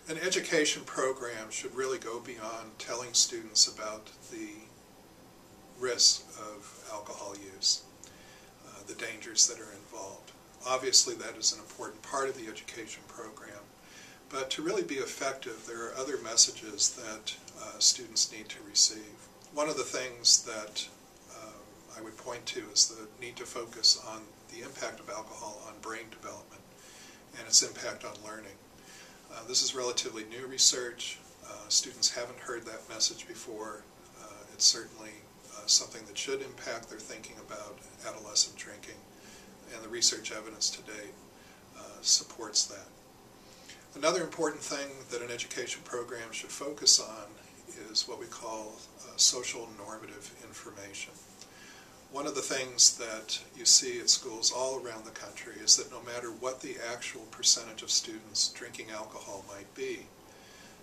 An education program should really go beyond telling students about the risks of alcohol use, the dangers that are involved. Obviously that is an important part of the education program, but to really be effective there are other messages that students need to receive. One of the things that I would point to is the need to focus on the impact of alcohol on brain development and its impact on learning. This is relatively new research. Students haven't heard that message before. It's certainly something that should impact their thinking about adolescent drinking, and the research evidence to date supports that. Another important thing that an education program should focus on is what we call social normative information. One of the things that you see at schools all around the country is that no matter what the actual percentage of students drinking alcohol might be,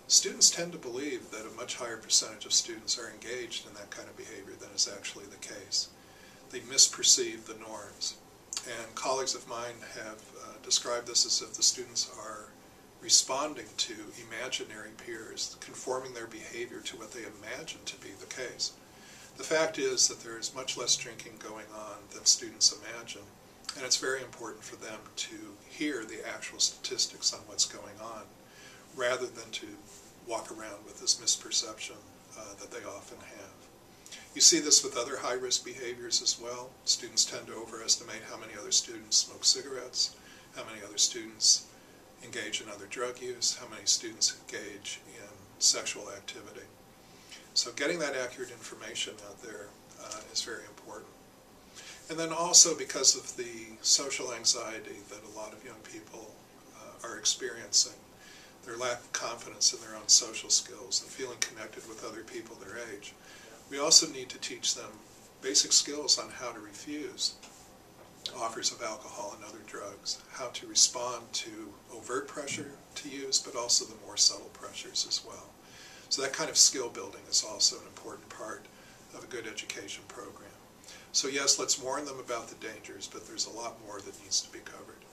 students tend to believe that a much higher percentage of students are engaged in that kind of behavior than is actually the case. They misperceive the norms. And colleagues of mine have described this as if the students are responding to imaginary peers, conforming their behavior to what they imagine to be the case. The fact is that there is much less drinking going on than students imagine, and it's very important for them to hear the actual statistics on what's going on, rather than to walk around with this misperception that they often have. You see this with other high-risk behaviors as well. Students tend to overestimate how many other students smoke cigarettes, how many other students engage in other drug use, how many students engage in sexual activity. So getting that accurate information out there is very important. And then also because of the social anxiety that a lot of young people are experiencing, their lack of confidence in their own social skills and feeling connected with other people their age, we also need to teach them basic skills on how to refuse offers of alcohol and other drugs, how to respond to overt pressure to use, but also the more subtle pressures as well. So that kind of skill building is also an important part of a good education program. So yes, let's warn them about the dangers, but there's a lot more that needs to be covered.